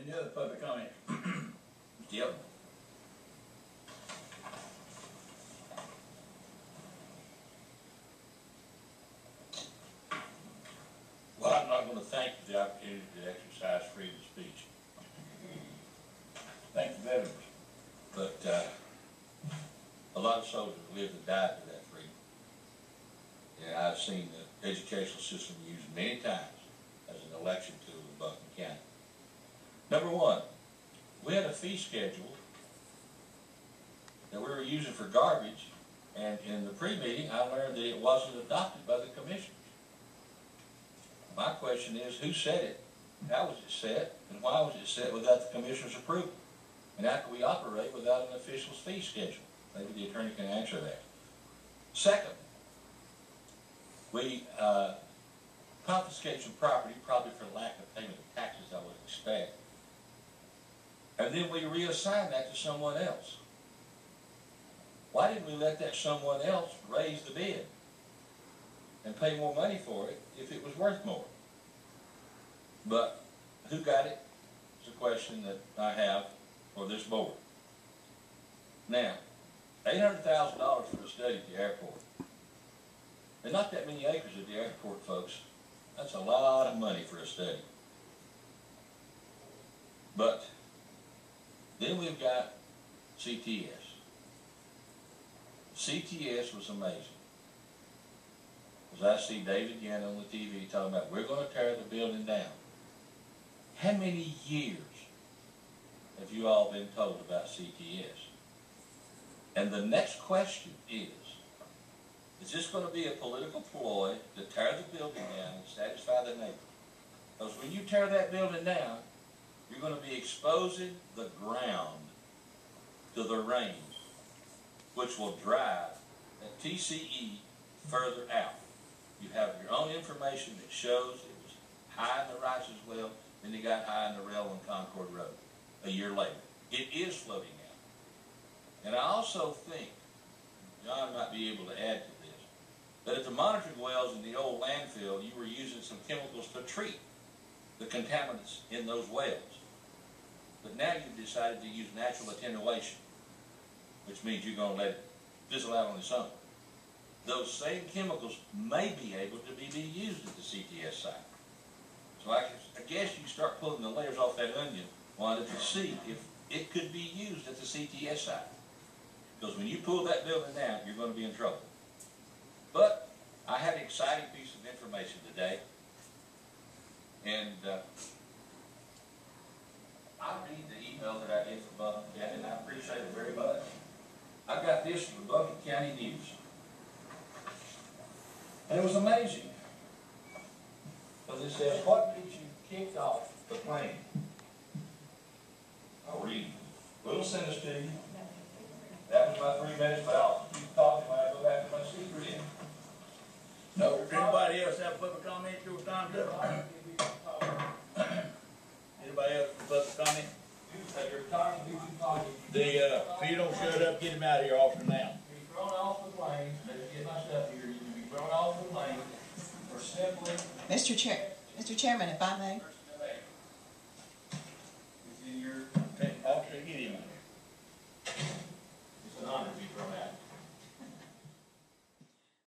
Any other public comment? Yep. Well, I'm not going to thank you for the opportunity to exercise freedom of speech. Thank the veterans. But a lot of soldiers lived and died for that freedom. And I've seen the educational system used many times as an election tool in Buncombe County. Number one, we had a fee schedule that we were using for garbage, and in the pre-meeting I learned that it wasn't adopted by the commissioners. My question is, who set it? How was it set? And why was it set without the commissioner's approval? And how can we operate without an official's fee schedule? Maybe the attorney can answer that. Second, we confiscate some property, probably for lack of payment of taxes, I would expect. And then we reassign that to someone else. Why didn't we let that someone else raise the bid and pay more money for it if it was worth more? But who got it is a question that I have for this board. Now, $800,000 for a study at the airport. There's not that many acres at the airport, folks. That's a lot of money for a study. But then we've got CTS. CTS was amazing. As I see David Yen on the TV talking about, we're going to tear the building down. How many years have you all been told about CTS? And the next question is this going to be a political ploy to tear the building down and satisfy the neighbor? Because when you tear that building down, you're going to be exposing the ground to the rain, which will drive that TCE further out. You have your own information that shows it was high in the Rice's well, then you got high in the rail on Concord Road a year later. It is floating out. And I also think, John might be able to add to this, that at the monitoring wells in the old landfill, you were using some chemicals to treat the contaminants in those wells. But now you've decided to use natural attenuation, which means you're going to let it fizzle out on its own. Those same chemicals may be able to be used at the CTS site. So I guess you start pulling the layers off that onion, wanted to see if it could be used at the CTS site. Because when you pull that building down, you're going to be in trouble. But I had an exciting piece of information today, and I read the email that I did from Buncombe County, and I appreciate it very much. I got this from the Buncombe County News. And it was amazing. Because it says, what did you kick off the plane? I'll read it. We'll send this to you. That was my 3 minutes, but I'll keep talking when I go back to my secret in. No, does anybody else have public comment? Your time's up. Anybody else for public comment? If you don't shut up, get him out of here off now. Be thrown off the plane. Let's get my stuff here. You can be thrown off the plane or simply. Mr. Chairman, if I may.